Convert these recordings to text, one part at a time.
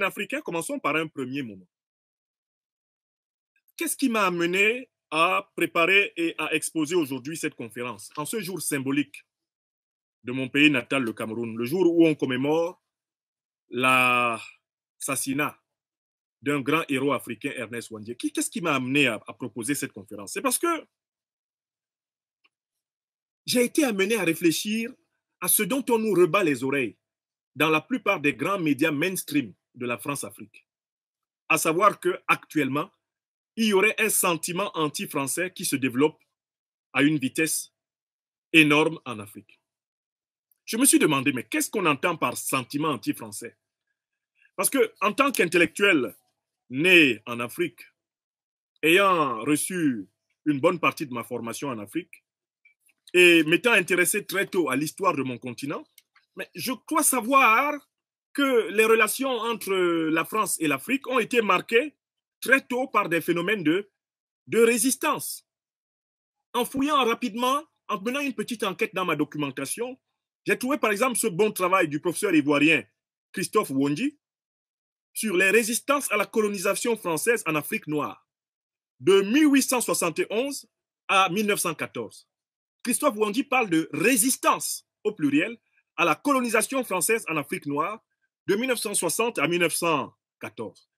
Africains, commençons par un premier moment. Qu'est-ce qui m'a amené à préparer et à exposer aujourd'hui cette conférence, en ce jour symbolique de mon pays natal, le Cameroun, le jour où on commémore l'assassinat d'un grand héros africain, Ernest Ouandié. Qu'est-ce qui m'a amené à proposer cette conférence? C'est parce que j'ai été amené à réfléchir à ce dont on nous rebat les oreilles dans la plupart des grands médias mainstream de la France-Afrique. À savoir qu'actuellement, il y aurait un sentiment anti-français qui se développe à une vitesse énorme en Afrique. Je me suis demandé, mais qu'est-ce qu'on entend par sentiment anti-français? Parce que, en tant qu'intellectuel né en Afrique, ayant reçu une bonne partie de ma formation en Afrique et m'étant intéressé très tôt à l'histoire de mon continent, mais je crois savoir que les relations entre la France et l'Afrique ont été marquées très tôt par des phénomènes de résistance. En fouillant rapidement, en menant une petite enquête dans ma documentation, j'ai trouvé par exemple ce bon travail du professeur ivoirien Christophe Ouandié sur les résistances à la colonisation française en Afrique noire, de 1871 à 1914. Christophe Ouandié parle de résistance, au pluriel, à la colonisation française en Afrique noire, de 1960 à 1914.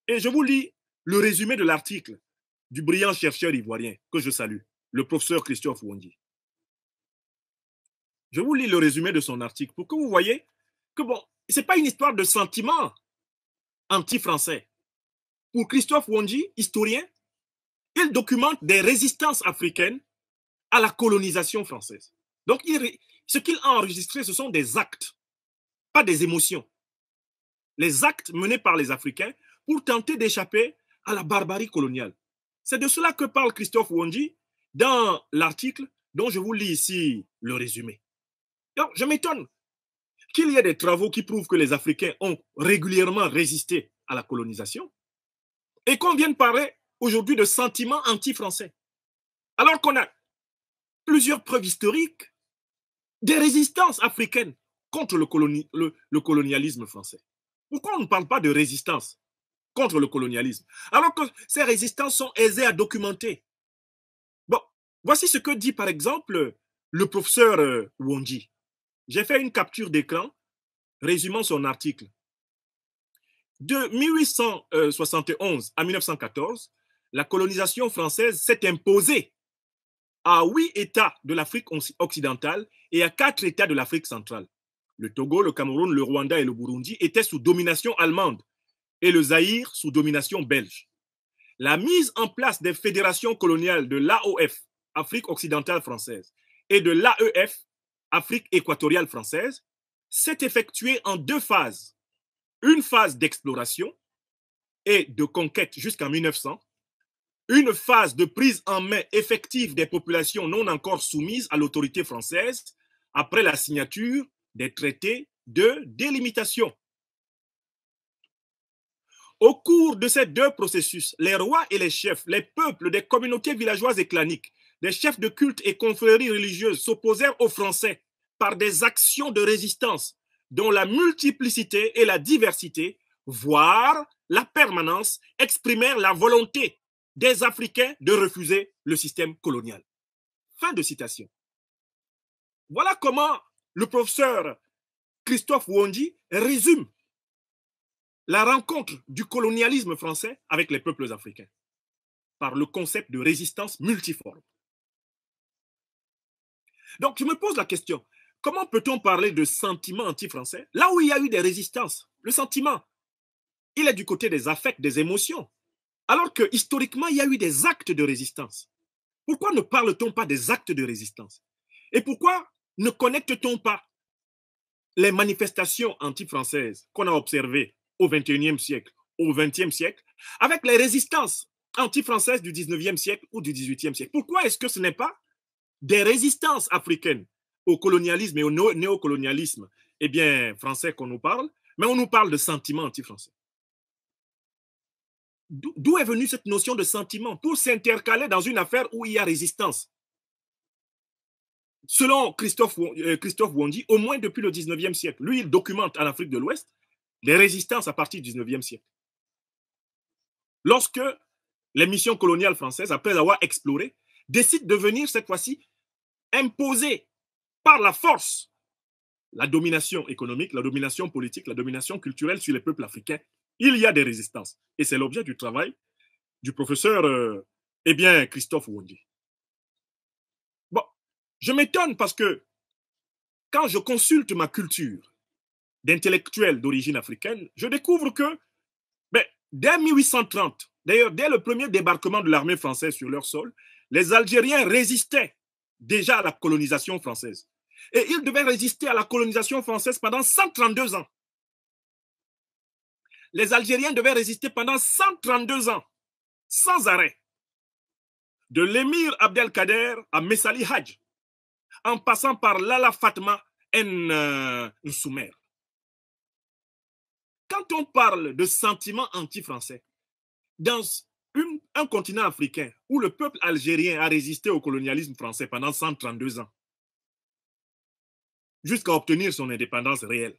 Et je vous lis le résumé de l'article du brillant chercheur ivoirien que je salue, le professeur Christophe Ouandié. Je vous lis le résumé de son article pour que vous voyez que bon, ce n'est pas une histoire de sentiment anti-français. Pour Christophe Ouandié, historien, il documente des résistances africaines à la colonisation française. Donc, ce qu'il a enregistré, ce sont des actes, pas des émotions. Les actes menés par les Africains pour tenter d'échapper à la barbarie coloniale. C'est de cela que parle Christophe Ouandié dans l'article dont je vous lis ici le résumé. Donc, je m'étonne qu'il y ait des travaux qui prouvent que les Africains ont régulièrement résisté à la colonisation et qu'on vienne parler aujourd'hui de sentiments anti-français. Alors qu'on a plusieurs preuves historiques des résistances africaines contre le colonialisme français. Pourquoi on ne parle pas de résistance contre le colonialisme alors que ces résistances sont aisées à documenter? Bon, voici ce que dit par exemple le professeur Ouandié. J'ai fait une capture d'écran résumant son article. De 1871 à 1914, la colonisation française s'est imposée à 8 États de l'Afrique occidentale et à 4 États de l'Afrique centrale. Le Togo, le Cameroun, le Rwanda et le Burundi étaient sous domination allemande et le Zaïre sous domination belge. La mise en place des fédérations coloniales de l'AOF, Afrique occidentale française, et de l'AEF, Afrique équatoriale française, s'est effectuée en 2 phases. Une phase d'exploration et de conquête jusqu'en 1900, une phase de prise en main effective des populations non encore soumises à l'autorité française après la signature des traités de délimitation. Au cours de ces 2 processus, les rois et les chefs, les peuples des communautés villageoises et claniques, des chefs de culte et confréries religieuses s'opposèrent aux Français par des actions de résistance dont la multiplicité et la diversité, voire la permanence, exprimèrent la volonté des Africains de refuser le système colonial. Fin de citation. Voilà comment le professeur Christophe Ouandié résume la rencontre du colonialisme français avec les peuples africains par le concept de résistance multiforme. Donc, je me pose la question, comment peut-on parler de sentiment anti-français là où il y a eu des résistances? Le sentiment, il est du côté des affects, des émotions, alors que historiquement, il y a eu des actes de résistance. Pourquoi ne parle-t-on pas des actes de résistance? Et pourquoi ne connecte-t-on pas les manifestations anti-françaises qu'on a observées au XXIe siècle, au XXe siècle, avec les résistances anti-françaises du XIXe siècle ou du XVIIIe siècle? Pourquoi est-ce que ce n'est pas des résistances africaines au colonialisme et au néocolonialisme français qu'on nous parle, mais on nous parle de sentiments anti-français? D'où est venue cette notion de sentiment pour s'intercaler dans une affaire où il y a résistance? Selon Christophe Ouandié, au moins depuis le XIXe siècle, lui, il documente en Afrique de l'Ouest des résistances à partir du 19e siècle. Lorsque les missions coloniales françaises, après avoir exploré, décident de venir cette fois-ci imposer par la force la domination économique, la domination politique, la domination culturelle sur les peuples africains, il y a des résistances. Et c'est l'objet du travail du professeur Christophe Ouondi. Bon, je m'étonne parce que quand je consulte ma culture d'intellectuels d'origine africaine, je découvre que dès 1830, d'ailleurs dès le premier débarquement de l'armée française sur leur sol, les Algériens résistaient déjà à la colonisation française. Et ils devaient résister à la colonisation française pendant 132 ans. Les Algériens devaient résister pendant 132 ans, sans arrêt. De l'émir Abdelkader à Messali Hadj, en passant par Lala Fatma Nsoumer. Quand on parle de sentiments anti-français, dans un continent africain où le peuple algérien a résisté au colonialisme français pendant 132 ans, jusqu'à obtenir son indépendance réelle,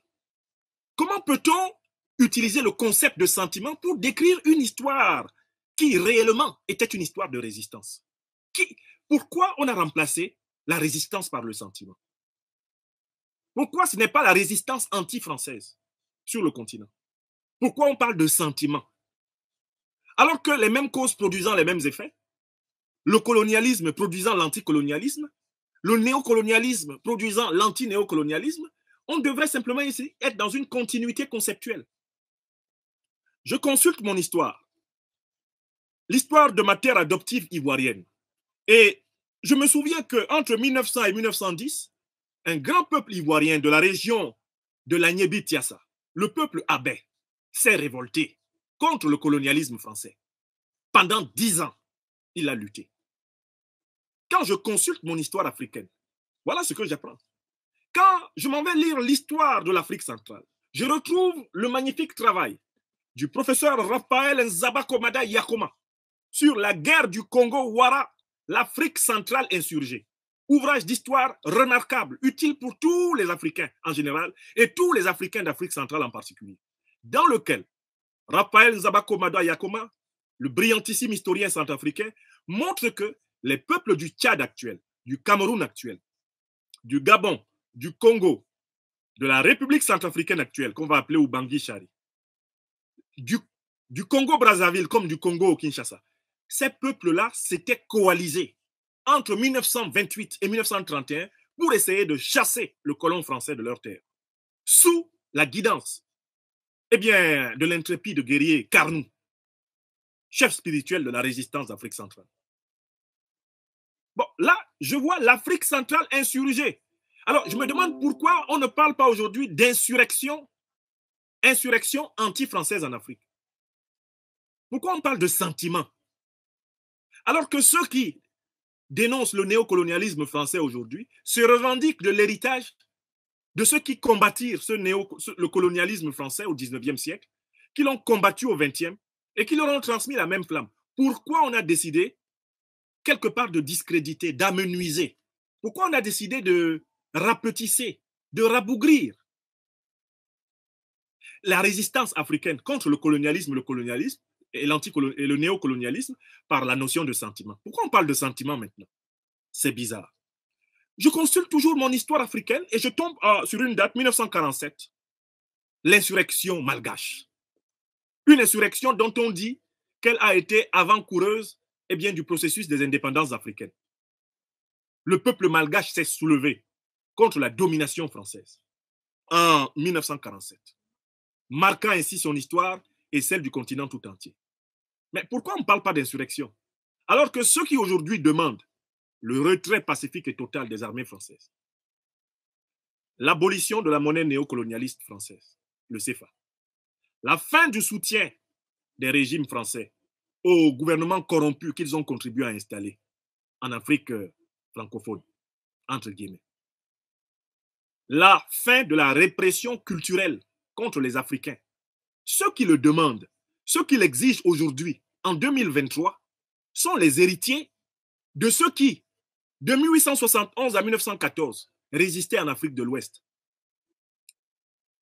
comment peut-on utiliser le concept de sentiment pour décrire une histoire qui réellement était une histoire de résistance? Pourquoi on a remplacé la résistance par le sentiment? Pourquoi ce n'est pas la résistance anti-française sur le continent? Pourquoi on parle de sentiment? Alors que les mêmes causes produisant les mêmes effets, le colonialisme produisant l'anticolonialisme, le néocolonialisme produisant l'anti-néocolonialisme, on devrait simplement essayer d'être dans une continuité conceptuelle. Je consulte mon histoire, l'histoire de ma terre adoptive ivoirienne. Et je me souviens qu'entre 1900 et 1910, un grand peuple ivoirien de la région de l'Agnébi-Tiassa, le peuple Abé, s'est révolté contre le colonialisme français. Pendant 10 ans, il a lutté. Quand je consulte mon histoire africaine, voilà ce que j'apprends. Quand je m'en vais lire l'histoire de l'Afrique centrale, je retrouve le magnifique travail du professeur Raphaël Nzabakomada Yakoma sur la guerre du Congo-Ouara, l'Afrique centrale insurgée. Ouvrage d'histoire remarquable, utile pour tous les Africains en général et tous les Africains d'Afrique centrale en particulier, dans lequel Raphaël Nzabakomada Yakoma, le brillantissime historien centrafricain, montre que les peuples du Tchad actuel, du Cameroun actuel, du Gabon, du Congo, de la République centrafricaine actuelle, qu'on va appeler Ubangui-Chari, du Congo-Brazzaville comme du Congo-Kinshasa, ces peuples-là s'étaient coalisés entre 1928 et 1931 pour essayer de chasser le colon français de leur terre, sous la guidance de l'intrépide guerrier Carnot, chef spirituel de la résistance d'Afrique centrale. Bon, là, je vois l'Afrique centrale insurgée. Alors, je me demande pourquoi on ne parle pas aujourd'hui d'insurrection, insurrection anti-française en Afrique. Pourquoi on parle de sentiment? Alors que ceux qui dénoncent le néocolonialisme français aujourd'hui se revendiquent de l'héritage de ceux qui combattirent le colonialisme français au 19e siècle, qui l'ont combattu au 20e et qui leur ont transmis la même flamme. Pourquoi on a décidé quelque part de discréditer, d'amenuiser? Pourquoi on a décidé de rapetisser, de rabougrir la résistance africaine contre le colonialisme et le néocolonialisme par la notion de sentiment? Pourquoi on parle de sentiment maintenant? C'est bizarre. Je consulte toujours mon histoire africaine et je tombe sur une date, 1947, l'insurrection malgache. Une insurrection dont on dit qu'elle a été avant-coureuse du processus des indépendances africaines. Le peuple malgache s'est soulevé contre la domination française en 1947, marquant ainsi son histoire et celle du continent tout entier. Mais pourquoi on ne parle pas d'insurrection? Alors que ceux qui aujourd'hui demandent le retrait pacifique et total des armées françaises, l'abolition de la monnaie néocolonialiste française, le CFA, la fin du soutien des régimes français aux gouvernements corrompus qu'ils ont contribué à installer en Afrique francophone, entre guillemets, la fin de la répression culturelle contre les Africains. Ceux qui le demandent, ceux qui l'exigent aujourd'hui, en 2023, sont les héritiers de ceux qui, de 1871 à 1914, résistaient en Afrique de l'Ouest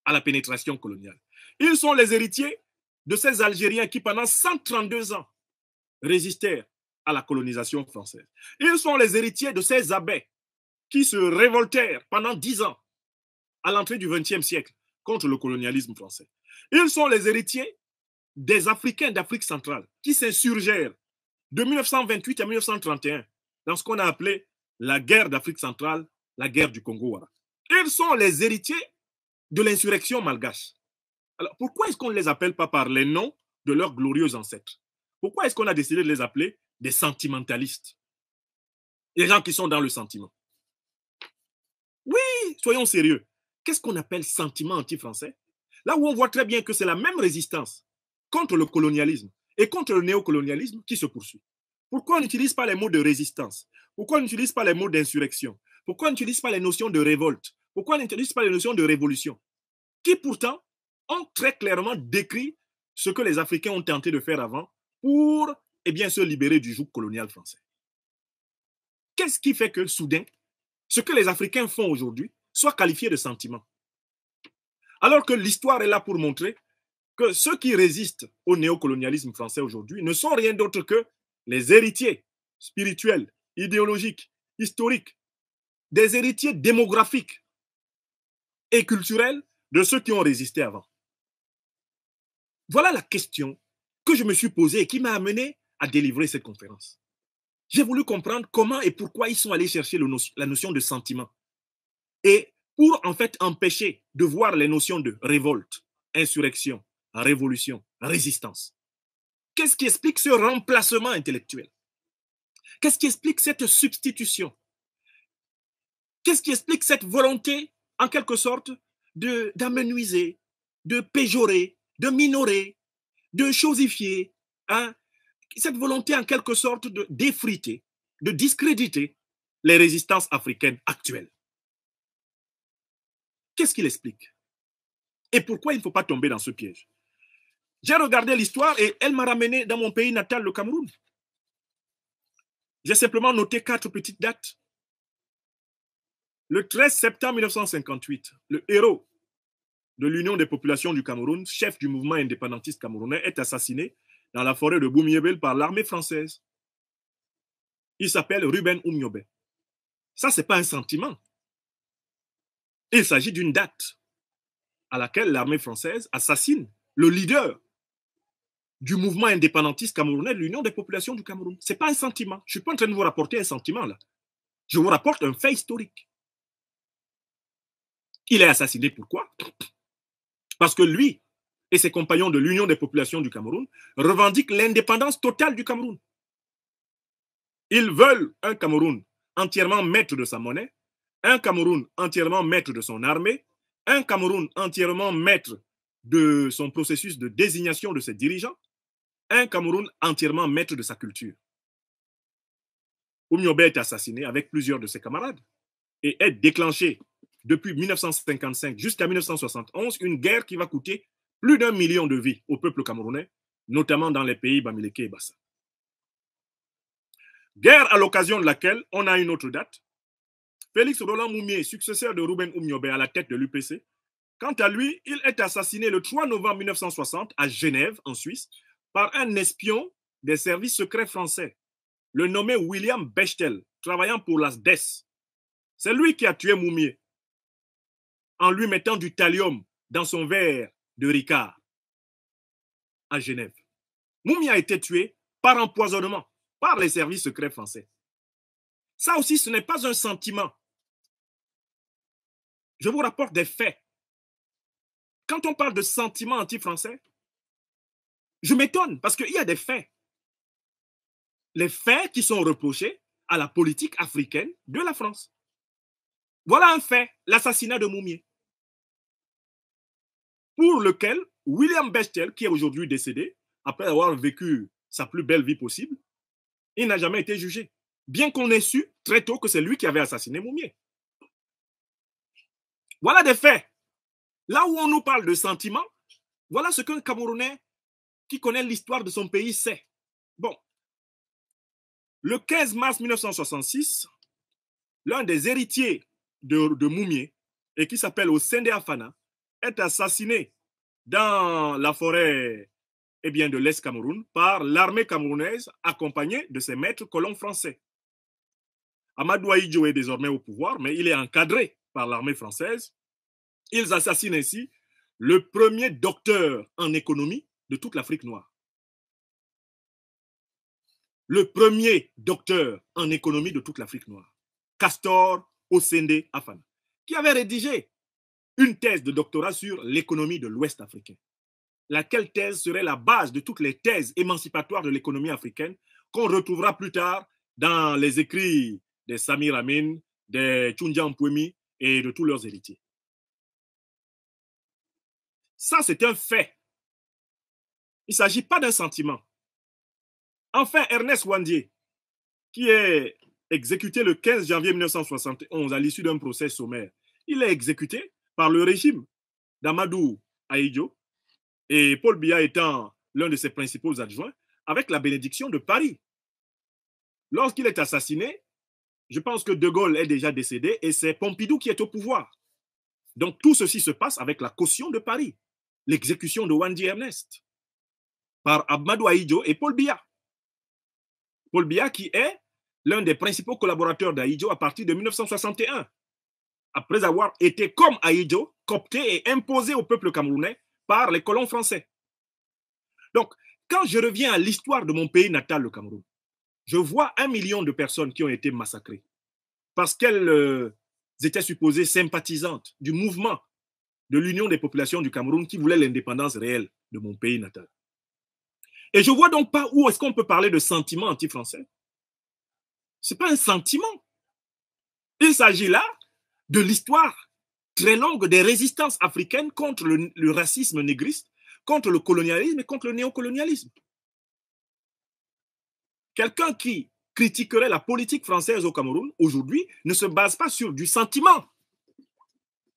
à la pénétration coloniale. Ils sont les héritiers de ces Algériens qui, pendant 132 ans, résistèrent à la colonisation française. Ils sont les héritiers de ces abbés qui se révoltèrent pendant 10 ans à l'entrée du XXe siècle contre le colonialisme français. Ils sont les héritiers des Africains d'Afrique centrale qui s'insurgèrent de 1928 à 1931 dans ce qu'on a appelé la guerre d'Afrique centrale, la guerre du Congo. Ils sont les héritiers de l'insurrection malgache. Alors, pourquoi est-ce qu'on ne les appelle pas par les noms de leurs glorieux ancêtres? Pourquoi est-ce qu'on a décidé de les appeler des sentimentalistes? Les gens qui sont dans le sentiment. Oui, soyons sérieux. Qu'est-ce qu'on appelle sentiment anti-français? Là où on voit très bien que c'est la même résistance contre le colonialisme et contre le néocolonialisme qui se poursuit. Pourquoi on n'utilise pas les mots de résistance? Pourquoi on n'utilise pas les mots d'insurrection? Pourquoi on n'utilise pas les notions de révolte? Pourquoi on n'utilise pas les notions de révolution? Qui pourtant ont très clairement décrit ce que les Africains ont tenté de faire avant pour se libérer du joug colonial français. Qu'est-ce qui fait que soudain, ce que les Africains font aujourd'hui soit qualifié de sentiment? Alors que l'histoire est là pour montrer que ceux qui résistent au néocolonialisme français aujourd'hui ne sont rien d'autre que les héritiers spirituels, idéologiques, historiques, des héritiers démographiques et culturels de ceux qui ont résisté avant. Voilà la question que je me suis posée et qui m'a amené à délivrer cette conférence. J'ai voulu comprendre comment et pourquoi ils sont allés chercher la notion de sentiment. Et pour en fait empêcher de voir les notions de révolte, insurrection, révolution, résistance. Qu'est-ce qui explique ce remplacement intellectuel? Qu'est-ce qui explique cette substitution? Qu'est-ce qui explique cette volonté, en quelque sorte, d'amenuiser, de péjorer, de minorer, de chosifier, cette volonté, en quelque sorte, de d'effriter, de discréditer les résistances africaines actuelles? Qu'est-ce qui l'explique? Et pourquoi il ne faut pas tomber dans ce piège? J'ai regardé l'histoire et elle m'a ramené dans mon pays natal, le Cameroun. J'ai simplement noté 4 petites dates. Le 13 septembre 1958, le héros de l'Union des populations du Cameroun, chef du mouvement indépendantiste camerounais, est assassiné dans la forêt de Boumiébel par l'armée française. Il s'appelle Ruben Oumniobé. Ça, ce n'est pas un sentiment. Il s'agit d'une date à laquelle l'armée française assassine le leader du mouvement indépendantiste camerounais, l'Union des populations du Cameroun. Ce n'est pas un sentiment. Je ne suis pas en train de vous rapporter un sentiment là. Je vous rapporte un fait historique. Il est assassiné pourquoi? Parce que lui et ses compagnons de l'Union des populations du Cameroun revendiquent l'indépendance totale du Cameroun. Ils veulent un Cameroun entièrement maître de sa monnaie, un Cameroun entièrement maître de son armée, un Cameroun entièrement maître de son processus de désignation de ses dirigeants, un Cameroun entièrement maître de sa culture. Oumniobé est assassiné avec plusieurs de ses camarades et est déclenché depuis 1955 jusqu'à 1971 une guerre qui va coûter plus d'1 million de vies au peuple camerounais, notamment dans les pays Bamileke et Bassa. Guerre à l'occasion de laquelle on a une autre date. Félix Roland Moumié, successeur de Ruben Oumniobé à la tête de l'UPC, quant à lui, il est assassiné le 3 novembre 1960 à Genève, en Suisse, par un espion des services secrets français, le nommé William Bechtel, travaillant pour la SDES. C'est lui qui a tué Moumié en lui mettant du thallium dans son verre de Ricard à Genève. Moumié a été tué par empoisonnement par les services secrets français. Ça aussi, ce n'est pas un sentiment. Je vous rapporte des faits. Quand on parle de sentiment anti-français, je m'étonne parce qu'il y a des faits. Les faits qui sont reprochés à la politique africaine de la France. Voilà un fait, l'assassinat de Moumié, pour lequel William Bechtel, qui est aujourd'hui décédé, après avoir vécu sa plus belle vie possible, il n'a jamais été jugé, bien qu'on ait su très tôt que c'est lui qui avait assassiné Moumié. Voilà des faits. Là où on nous parle de sentiments, voilà ce qu'un Camerounais qui connaît l'histoire de son pays sait. Bon, le 15 mars 1966, l'un des héritiers de Moumié, et qui s'appelle Osende Afana, est assassiné dans la forêt de l'Est Cameroun par l'armée camerounaise accompagnée de ses maîtres colons français. Amadou Ahidjo est désormais au pouvoir, mais il est encadré par l'armée française. Ils assassinent ainsi le premier docteur en économie de toute l'Afrique noire. Le premier docteur en économie de toute l'Afrique noire, Castor Osende Afana, qui avait rédigé une thèse de doctorat sur l'économie de l'Ouest africain, laquelle thèse serait la base de toutes les thèses émancipatoires de l'économie africaine qu'on retrouvera plus tard dans les écrits des Samir Amin, des Tchoundja Mpwemi et de tous leurs héritiers. Ça, c'est un fait. Il ne s'agit pas d'un sentiment. Enfin, Ernest Ouandié, qui est exécuté le 15 janvier 1971 à l'issue d'un procès sommaire, il est exécuté par le régime d'Amadou Ahidjo, et Paul Biya étant l'un de ses principaux adjoints, avec la bénédiction de Paris. Lorsqu'il est assassiné, je pense que De Gaulle est déjà décédé et c'est Pompidou qui est au pouvoir. Donc tout ceci se passe avec la caution de Paris, l'exécution de Ouandié Ernest par Amadou Ahidjo et Paul Biya. Paul Biya qui est l'un des principaux collaborateurs d'Ahidjo à partir de 1961, après avoir été comme Ahidjo, coopté et imposé au peuple camerounais par les colons français. Donc, quand je reviens à l'histoire de mon pays natal, le Cameroun, je vois 1 million de personnes qui ont été massacrées parce qu'elles étaient supposées sympathisantes du mouvement de l'Union des populations du Cameroun qui voulait l'indépendance réelle de mon pays natal. Et je ne vois donc pas où est-ce qu'on peut parler de sentiment anti-français. Ce n'est pas un sentiment. Il s'agit là de l'histoire très longue des résistances africaines contre le racisme négriste, contre le colonialisme et contre le néocolonialisme. Quelqu'un qui critiquerait la politique française au Cameroun aujourd'hui ne se base pas sur du sentiment.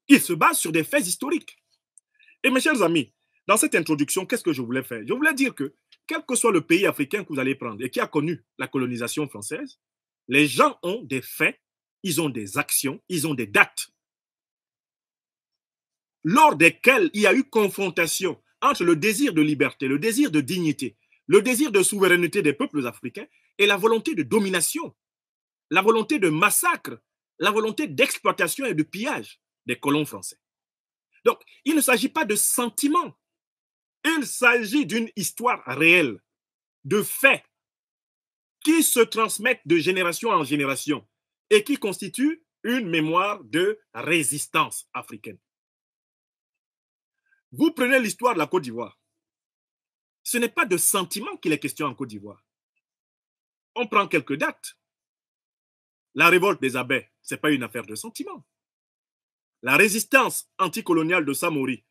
Il se base sur des faits historiques. Et mes chers amis, dans cette introduction, qu'est-ce que je voulais faire? Je voulais dire que, quel que soit le pays africain que vous allez prendre et qui a connu la colonisation française, les gens ont des faits, ils ont des actions, ils ont des dates, lors desquelles il y a eu confrontation entre le désir de liberté, le désir de dignité, le désir de souveraineté des peuples africains et la volonté de domination, la volonté de massacre, la volonté d'exploitation et de pillage des colons français. Donc, il ne s'agit pas de sentiments, il s'agit d'une histoire réelle, de faits qui se transmettent de génération en génération et qui constituent une mémoire de résistance africaine. Vous prenez l'histoire de la Côte d'Ivoire. Ce n'est pas de sentiment qu'il est question en Côte d'Ivoire. On prend quelques dates. La révolte des Abès, ce n'est pas une affaire de sentiment. La résistance anticoloniale de Samori,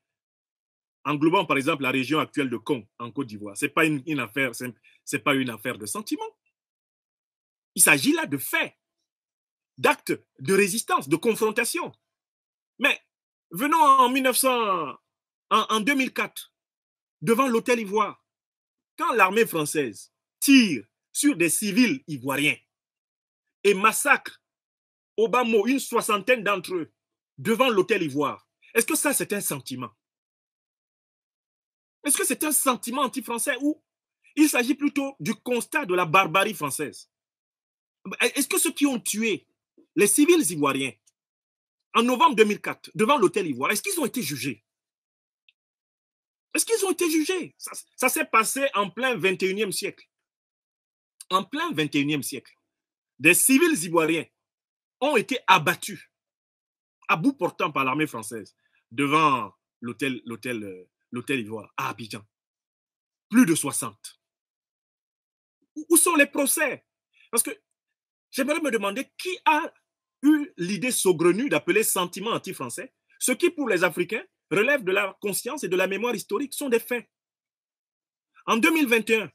englobant par exemple la région actuelle de Kong en Côte d'Ivoire, ce n'est pas une affaire de sentiment. Il s'agit là de faits, d'actes de résistance, de confrontation. Mais venons en 2004, devant l'Hôtel Ivoire, quand l'armée française tire sur des civils ivoiriens et massacre au bas mot une 60aine d'entre eux devant l'Hôtel Ivoire, est-ce que ça c'est un sentiment? Est-ce que c'est un sentiment anti-français ou il s'agit plutôt du constat de la barbarie française? Est-ce que ceux qui ont tué les civils ivoiriens en novembre 2004 devant l'Hôtel Ivoire, est-ce qu'ils ont été jugés? Est-ce qu'ils ont été jugés? Ça s'est passé en plein 21e siècle. En plein 21e siècle. Des civils ivoiriens ont été abattus à bout portant par l'armée française devant l'hôtel Ivoire à Abidjan. Plus de 60. Où sont les procès? Parce que j'aimerais me demander qui a eu l'idée saugrenue d'appeler sentiment anti-français, ce qui pour les Africains relève de la conscience et de la mémoire historique, sont des faits. En 2021,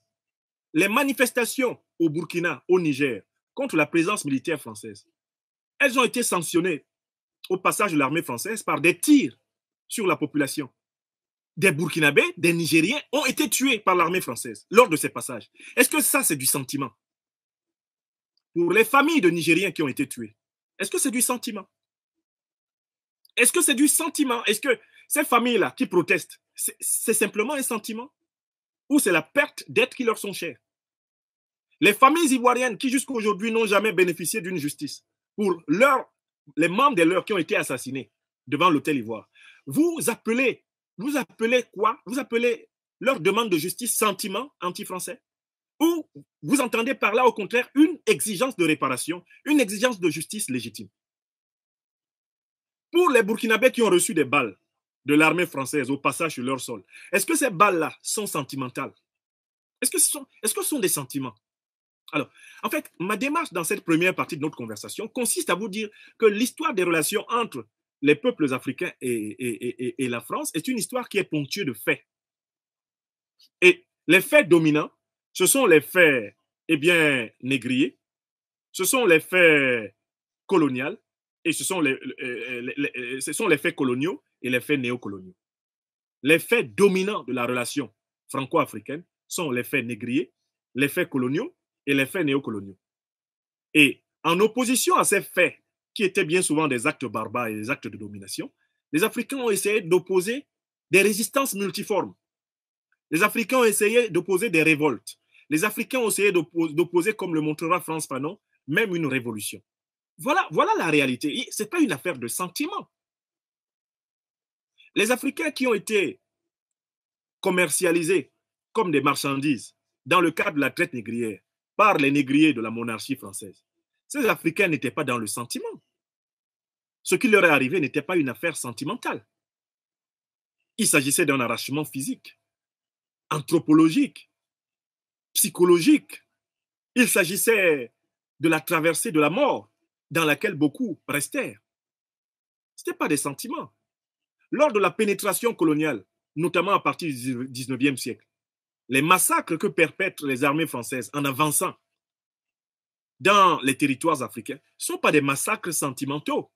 les manifestations au Burkina, au Niger, contre la présence militaire française, elles ont été sanctionnées au passage de l'armée française par des tirs sur la population. Des Burkinabés, des Nigériens ont été tués par l'armée française lors de ces passages. Est-ce que ça, c'est du sentiment? Pour les familles de Nigériens qui ont été tués, est-ce que c'est du sentiment? Est-ce que c'est du sentiment? Est-ce que ces familles-là qui protestent, c'est simplement un sentiment ou c'est la perte d'êtres qui leur sont chers. Les familles ivoiriennes qui jusqu'à aujourd'hui n'ont jamais bénéficié d'une justice pour les membres de leurs qui ont été assassinés devant l'hôtel Ivoire, vous appelez quoi? Vous appelez leur demande de justice sentiment anti-français? Ou vous entendez par là au contraire une exigence de réparation, une exigence de justice légitime? Pour les Burkinabés qui ont reçu des balles de l'armée française au passage sur leur sol, est-ce que ces balles-là sont sentimentales? Est-ce que ce sont des sentiments? Alors, en fait, ma démarche dans cette première partie de notre conversation consiste à vous dire que l'histoire des relations entre les peuples africains et la France est une histoire qui est ponctuée de faits. Et les faits dominants, ce sont les faits, négriers, ce sont les faits coloniaux, et ce sont les faits coloniaux et les faits néocoloniaux. Les faits dominants de la relation franco-africaine sont les faits négriers, les faits coloniaux et les faits néocoloniaux. Et en opposition à ces faits, qui étaient bien souvent des actes barbares et des actes de domination, les Africains ont essayé d'opposer des résistances multiformes. Les Africains ont essayé d'opposer des révoltes. Les Africains ont essayé d'opposer, comme le montrera Frantz Fanon, même une révolution. Voilà la réalité. Ce n'est pas une affaire de sentiment. Les Africains qui ont été commercialisés comme des marchandises dans le cadre de la traite négrière par les négriers de la monarchie française, ces Africains n'étaient pas dans le sentiment. Ce qui leur est arrivé n'était pas une affaire sentimentale. Il s'agissait d'un arrachement physique, anthropologique, psychologique. Il s'agissait de la traversée de la mort dans laquelle beaucoup restèrent. Ce n'était pas des sentiments. Lors de la pénétration coloniale, notamment à partir du 19e siècle, les massacres que perpètrent les armées françaises en avançant dans les territoires africains ne sont pas des massacres sentimentaux.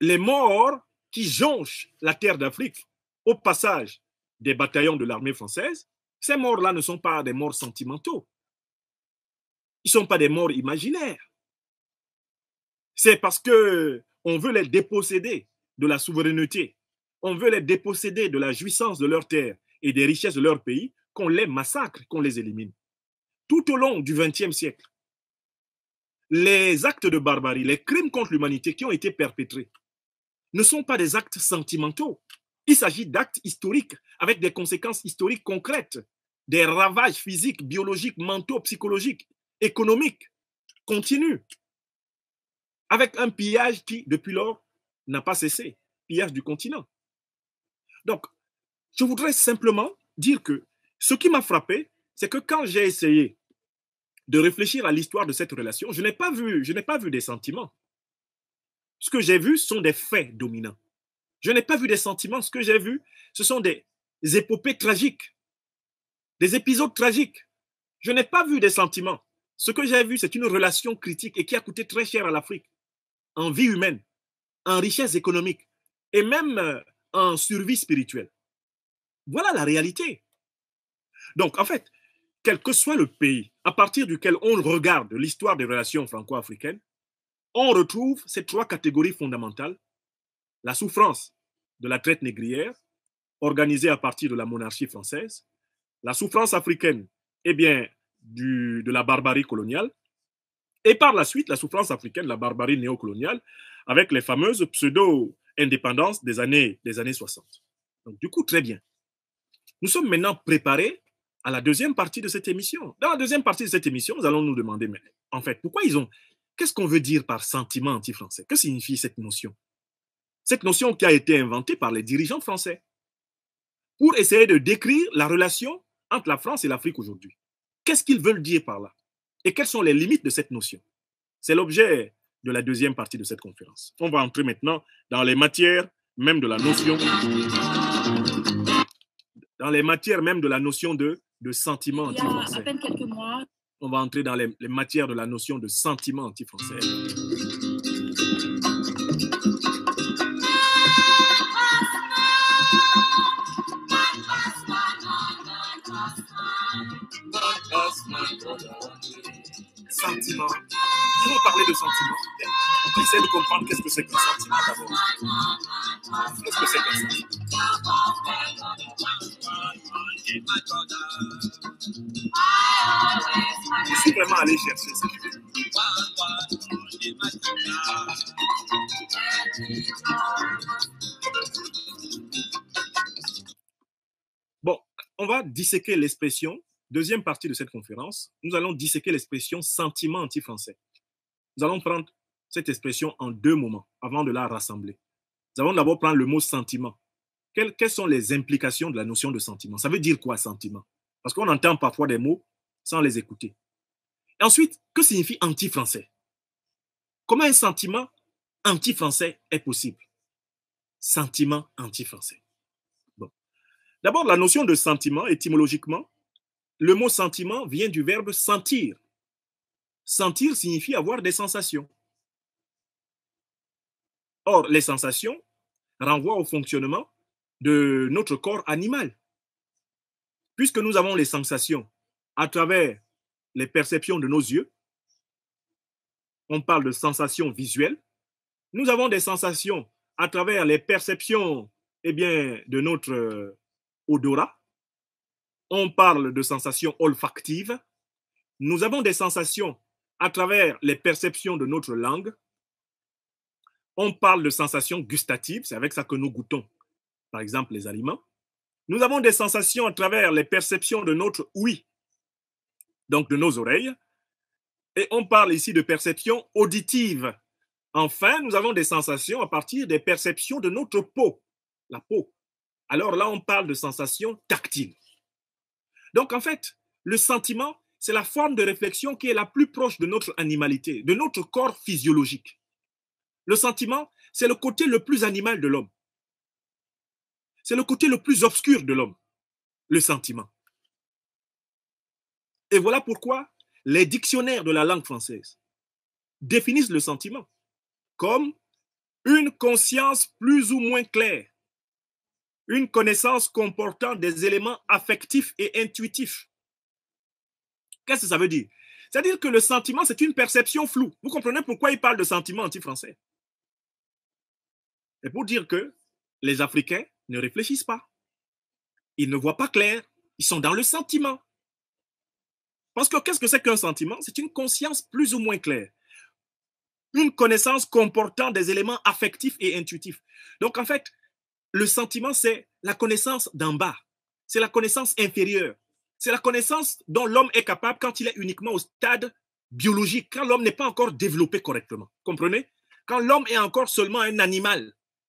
Les morts qui jonchent la terre d'Afrique au passage des bataillons de l'armée française, ces morts-là ne sont pas des morts sentimentaux. Ils ne sont pas des morts imaginaires. C'est parce qu'on veut les déposséder de la souveraineté, on veut les déposséder de la jouissance de leur terre et des richesses de leur pays qu'on les massacre, qu'on les élimine. Tout au long du XXe siècle, les actes de barbarie, les crimes contre l'humanité qui ont été perpétrés ne sont pas des actes sentimentaux. Il s'agit d'actes historiques avec des conséquences historiques concrètes, des ravages physiques, biologiques, mentaux, psychologiques, économiques, continus, avec un pillage qui, depuis lors, n'a pas cessé, pillage du continent. Donc, je voudrais simplement dire que ce qui m'a frappé, c'est que quand j'ai essayé de réfléchir à l'histoire de cette relation, je n'ai pas vu des sentiments. Ce que j'ai vu sont des faits dominants. Je n'ai pas vu des sentiments. Ce que j'ai vu, ce sont des épopées tragiques, des épisodes tragiques. Je n'ai pas vu des sentiments. Ce que j'ai vu, c'est une relation critique et qui a coûté très cher à l'Afrique, en vie humaine, en richesse économique et même en survie spirituelle. Voilà la réalité. Donc, en fait, quel que soit le pays à partir duquel on regarde l'histoire des relations franco-africaines, on retrouve ces trois catégories fondamentales: la souffrance de la traite négrière, organisée à partir de la monarchie française, la souffrance africaine, de la barbarie coloniale, et par la suite, la souffrance africaine, la barbarie néocoloniale, avec les fameuses pseudo-indépendances des années 60. Donc, du coup, très bien. Nous sommes maintenant préparés à la deuxième partie de cette émission. Dans la deuxième partie de cette émission, nous allons nous demander, mais en fait, qu'est-ce qu'on veut dire par sentiment anti-français? Que signifie cette notion? Cette notion qui a été inventée par les dirigeants français pour essayer de décrire la relation entre la France et l'Afrique aujourd'hui. Qu'est-ce qu'ils veulent dire par là? Et quelles sont les limites de cette notion? C'est l'objet de la deuxième partie de cette conférence. On va entrer maintenant dans les matières même de la notion, de sentiment anti-français. Il y a à peine quelques mois. On va entrer dans les matières de la notion de sentiment anti-français. Sentiment. Nous allons parler de sentiment. On va essayer de comprendre qu'est-ce que c'est qu'un sentiment d'abord. Qu'est-ce que c'est qu'un sentiment? Je suis vraiment allé chercher ce que Bon, on va disséquer l'expression. Deuxième partie de cette conférence, nous allons disséquer l'expression sentiment anti-français. Nous allons prendre cette expression en deux moments avant de la rassembler. Nous allons d'abord prendre le mot sentiment. Quelles sont les implications de la notion de sentiment? Ça veut dire quoi, sentiment? Parce qu'on entend parfois des mots sans les écouter. Et ensuite, que signifie anti-français? Comment un sentiment anti-français est possible? Sentiment anti-français. Bon. D'abord, la notion de sentiment, étymologiquement, le mot sentiment vient du verbe sentir. Sentir signifie avoir des sensations. Or, les sensations renvoient au fonctionnement de notre corps animal. Puisque nous avons les sensations à travers les perceptions de nos yeux, on parle de sensations visuelles, nous avons des sensations à travers les perceptions de notre odorat, on parle de sensations olfactives, nous avons des sensations à travers les perceptions de notre langue, on parle de sensations gustatives, c'est avec ça que nous goûtons, par exemple les aliments. Nous avons des sensations à travers les perceptions de notre ouïe, donc de nos oreilles, et on parle ici de perceptions auditives. Enfin, nous avons des sensations à partir des perceptions de notre peau, la peau. Alors là, on parle de sensations tactiles. Donc en fait, le sentiment, c'est la forme de réflexion qui est la plus proche de notre animalité, de notre corps physiologique. Le sentiment, c'est le côté le plus animal de l'homme. C'est le côté le plus obscur de l'homme, le sentiment. Et voilà pourquoi les dictionnaires de la langue française définissent le sentiment comme une conscience plus ou moins claire, une connaissance comportant des éléments affectifs et intuitifs. Qu'est-ce que ça veut dire? C'est-à-dire que le sentiment, c'est une perception floue. Vous comprenez pourquoi il parle de sentiment anti-français? C'est pour dire que les Africains ne réfléchissent pas. Ils ne voient pas clair. Ils sont dans le sentiment. Parce que qu'est-ce que c'est qu'un sentiment? C'est une conscience plus ou moins claire. Une connaissance comportant des éléments affectifs et intuitifs. Donc, en fait, le sentiment, c'est la connaissance d'en bas. C'est la connaissance inférieure. C'est la connaissance dont l'homme est capable quand il est uniquement au stade biologique, quand l'homme n'est pas encore développé correctement. Comprenez? Quand l'homme est encore seulement un animal